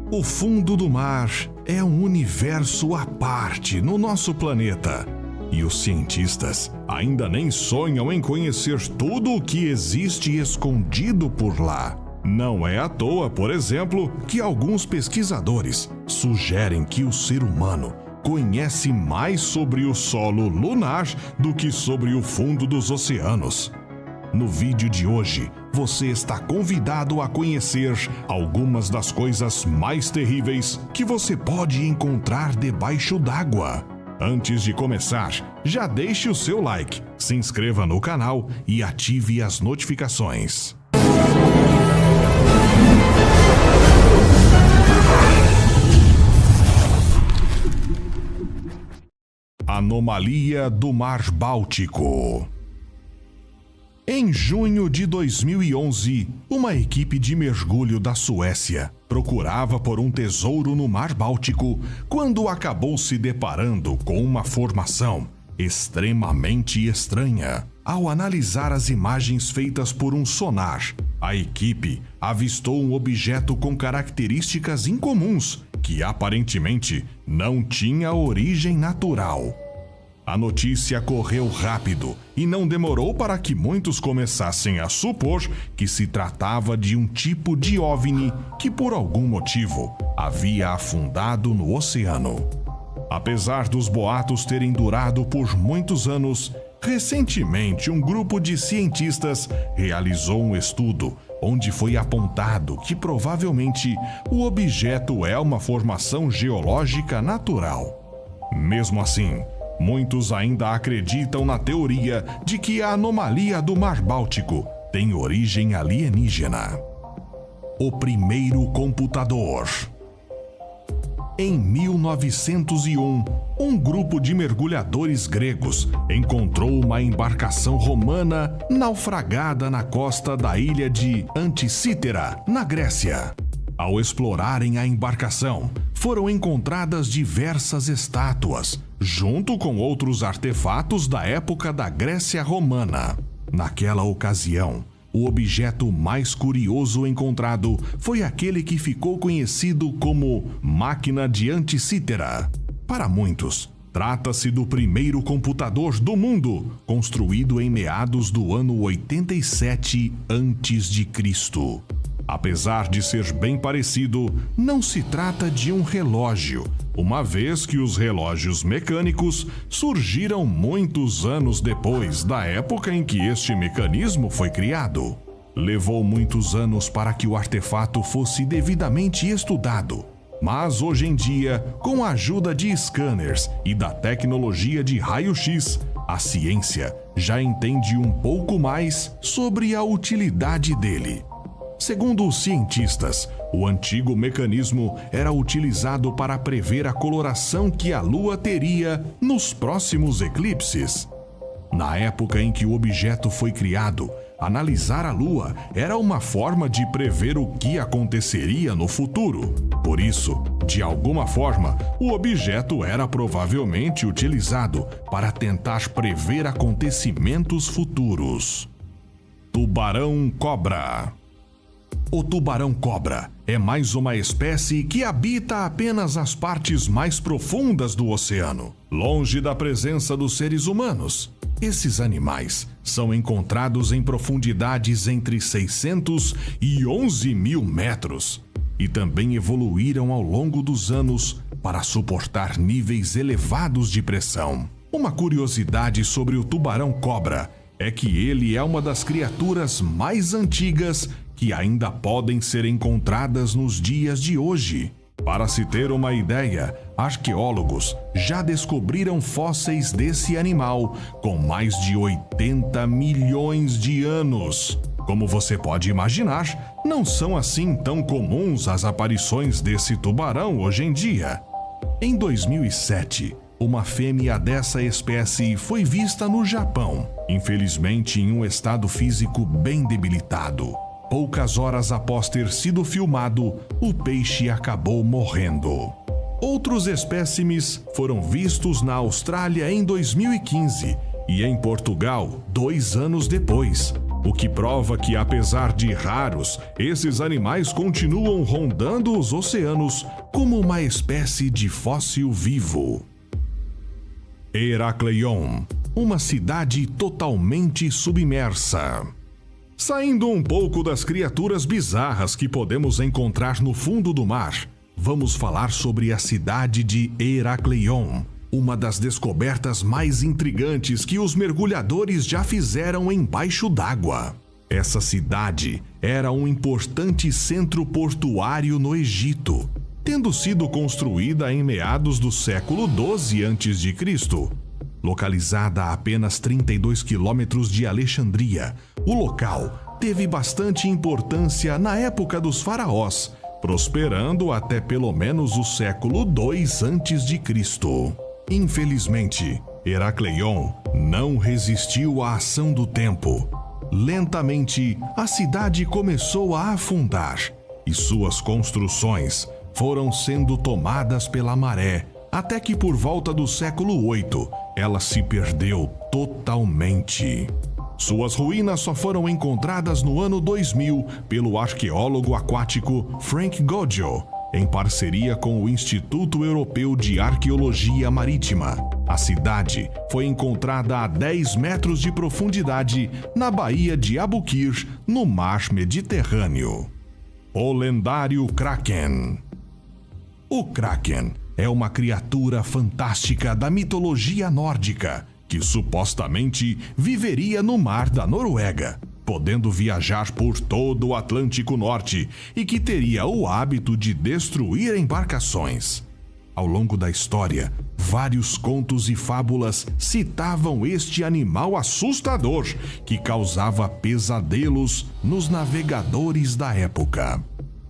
O fundo do mar é um universo à parte no nosso planeta. E os cientistas ainda nem sonham em conhecer tudo o que existe escondido por lá. Não é à toa, por exemplo, que alguns pesquisadores sugerem que o ser humano conhece mais sobre o solo lunar do que sobre o fundo dos oceanos. No vídeo de hoje, você está convidado a conhecer algumas das coisas mais terríveis que você pode encontrar debaixo d'água. Antes de começar, já deixe o seu like, se inscreva no canal e ative as notificações. Anomalia do Mar Báltico. Em junho de 2011, uma equipe de mergulho da Suécia procurava por um tesouro no Mar Báltico quando acabou se deparando com uma formação extremamente estranha. Ao analisar as imagens feitas por um sonar, a equipe avistou um objeto com características incomuns que aparentemente não tinha origem natural. A notícia correu rápido e não demorou para que muitos começassem a supor que se tratava de um tipo de OVNI que, por algum motivo, havia afundado no oceano. Apesar dos boatos terem durado por muitos anos, recentemente um grupo de cientistas realizou um estudo onde foi apontado que provavelmente o objeto é uma formação geológica natural. Mesmo assim, muitos ainda acreditam na teoria de que a anomalia do Mar Báltico tem origem alienígena. O primeiro computador. Em 1901, um grupo de mergulhadores gregos encontrou uma embarcação romana naufragada na costa da ilha de Anticítera, na Grécia. Ao explorarem a embarcação, foram encontradas diversas estátuas, junto com outros artefatos da época da Grécia Romana. Naquela ocasião, o objeto mais curioso encontrado foi aquele que ficou conhecido como Máquina de Anticítera. Para muitos, trata-se do primeiro computador do mundo, construído em meados do ano 87 a.C. Apesar de ser bem parecido, não se trata de um relógio, uma vez que os relógios mecânicos surgiram muitos anos depois da época em que este mecanismo foi criado. Levou muitos anos para que o artefato fosse devidamente estudado, mas hoje em dia, com a ajuda de scanners e da tecnologia de raio-x, a ciência já entende um pouco mais sobre a utilidade dele. Segundo os cientistas, o antigo mecanismo era utilizado para prever a coloração que a Lua teria nos próximos eclipses. Na época em que o objeto foi criado, analisar a Lua era uma forma de prever o que aconteceria no futuro. Por isso, de alguma forma, o objeto era provavelmente utilizado para tentar prever acontecimentos futuros. Tubarão-cobra. O tubarão-cobra é mais uma espécie que habita apenas as partes mais profundas do oceano, longe da presença dos seres humanos. Esses animais são encontrados em profundidades entre 600 e 11 mil metros e também evoluíram ao longo dos anos para suportar níveis elevados de pressão. Uma curiosidade sobre o tubarão-cobra é que ele é uma das criaturas mais antigas que ainda podem ser encontradas nos dias de hoje. Para se ter uma ideia, arqueólogos já descobriram fósseis desse animal com mais de 80 milhões de anos. Como você pode imaginar, não são assim tão comuns as aparições desse tubarão hoje em dia. Em 2007, uma fêmea dessa espécie foi vista no Japão, infelizmente em um estado físico bem debilitado. Poucas horas após ter sido filmado, o peixe acabou morrendo. Outros espécimes foram vistos na Austrália em 2015 e em Portugal 2 anos depois. o que prova que, apesar de raros, esses animais continuam rondando os oceanos como uma espécie de fóssil vivo. Herakleion, uma cidade totalmente submersa. Saindo um pouco das criaturas bizarras que podemos encontrar no fundo do mar, vamos falar sobre a cidade de Herakleion, uma das descobertas mais intrigantes que os mergulhadores já fizeram embaixo d'água. Essa cidade era um importante centro portuário no Egito, tendo sido construída em meados do século XII a.C. Localizada a apenas 32 quilômetros de Alexandria, o local teve bastante importância na época dos faraós, prosperando até pelo menos o século II a.C. Infelizmente, Herakleion não resistiu à ação do tempo. Lentamente, a cidade começou a afundar e suas construções foram sendo tomadas pela maré, até que por volta do século VIII, ela se perdeu totalmente. Suas ruínas só foram encontradas no ano 2000 pelo arqueólogo aquático Frank Goggio, em parceria com o Instituto Europeu de Arqueologia Marítima. A cidade foi encontrada a 10 metros de profundidade na Baía de Abukir, no Mar Mediterrâneo. O lendário Kraken. O Kraken é uma criatura fantástica da mitologia nórdica que supostamente viveria no mar da Noruega, podendo viajar por todo o Atlântico Norte e que teria o hábito de destruir embarcações. Ao longo da história, vários contos e fábulas citavam este animal assustador que causava pesadelos nos navegadores da época.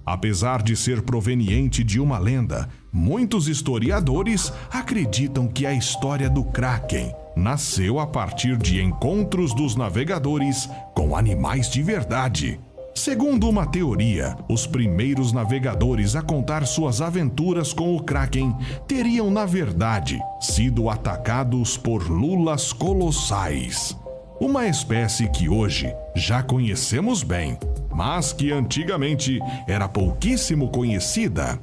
Apesar de ser proveniente de uma lenda, muitos historiadores acreditam que a história do Kraken nasceu a partir de encontros dos navegadores com animais de verdade. Segundo uma teoria, os primeiros navegadores a contar suas aventuras com o Kraken teriam, na verdade, sido atacados por lulas colossais, uma espécie que hoje já conhecemos bem, mas que antigamente era pouquíssimo conhecida.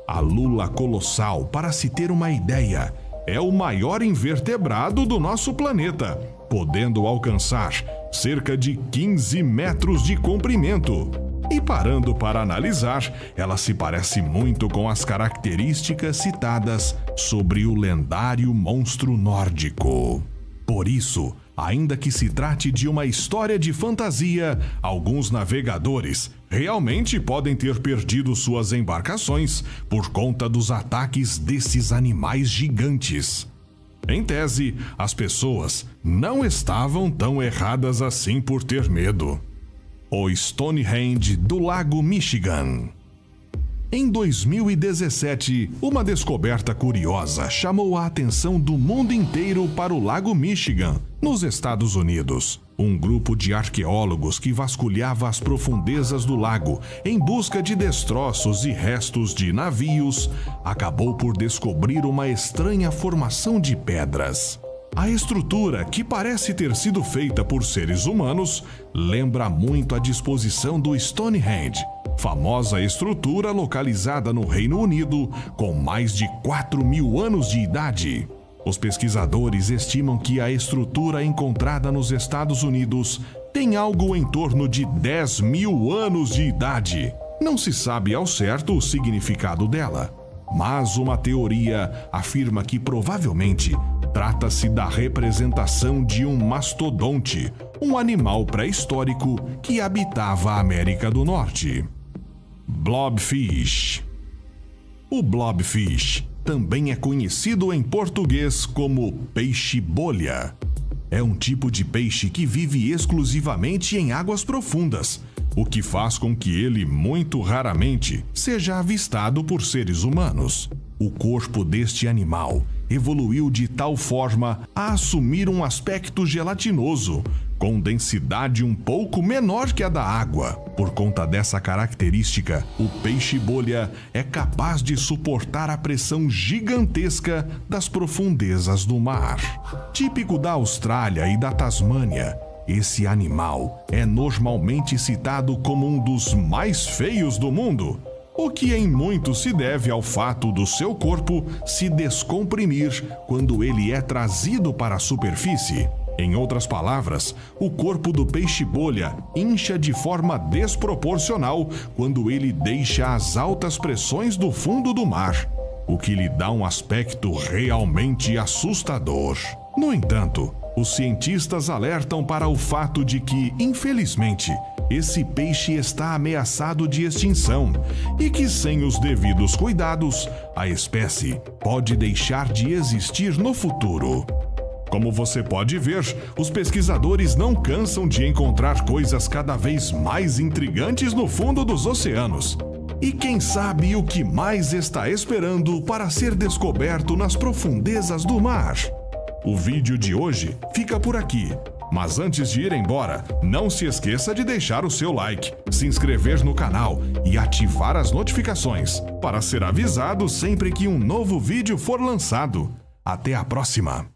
A lula colossal, para se ter uma ideia, é o maior invertebrado do nosso planeta, podendo alcançar cerca de 15 metros de comprimento. E parando para analisar, ela se parece muito com as características citadas sobre o lendário monstro nórdico. Por isso, ainda que se trate de uma história de fantasia, alguns navegadores realmente podem ter perdido suas embarcações por conta dos ataques desses animais gigantes. Em tese, as pessoas não estavam tão erradas assim por ter medo. O Stonehenge do Lago Michigan. Em 2017, uma descoberta curiosa chamou a atenção do mundo inteiro para o Lago Michigan, nos Estados Unidos. Um grupo de arqueólogos que vasculhava as profundezas do lago em busca de destroços e restos de navios acabou por descobrir uma estranha formação de pedras. A estrutura, que parece ter sido feita por seres humanos, lembra muito a disposição do Stonehenge, famosa estrutura localizada no Reino Unido com mais de 4.000 anos de idade. Os pesquisadores estimam que a estrutura encontrada nos Estados Unidos tem algo em torno de 10.000 anos de idade. Não se sabe ao certo o significado dela, mas uma teoria afirma que provavelmente trata-se da representação de um mastodonte, um animal pré-histórico que habitava a América do Norte. Blobfish. O blobfish também é conhecido em português como peixe-bolha. É um tipo de peixe que vive exclusivamente em águas profundas, o que faz com que ele muito raramente seja avistado por seres humanos. O corpo deste animal evoluiu de tal forma a assumir um aspecto gelatinoso, com densidade um pouco menor que a da água. Por conta dessa característica, o peixe-bolha é capaz de suportar a pressão gigantesca das profundezas do mar. Típico da Austrália e da Tasmânia, Esse animal é normalmente citado como um dos mais feios do mundo, o que em muito se deve ao fato do seu corpo se descomprimir quando ele é trazido para a superfície. Em outras palavras, o corpo do peixe-bolha incha de forma desproporcional quando ele deixa as altas pressões do fundo do mar, o que lhe dá um aspecto realmente assustador. No entanto, os cientistas alertam para o fato de que, infelizmente, esse peixe está ameaçado de extinção e que, sem os devidos cuidados, a espécie pode deixar de existir no futuro. Como você pode ver, os pesquisadores não cansam de encontrar coisas cada vez mais intrigantes no fundo dos oceanos. E quem sabe o que mais está esperando para ser descoberto nas profundezas do mar? O vídeo de hoje fica por aqui. Mas antes de ir embora, não se esqueça de deixar o seu like, se inscrever no canal e ativar as notificações para ser avisado sempre que um novo vídeo for lançado. Até a próxima!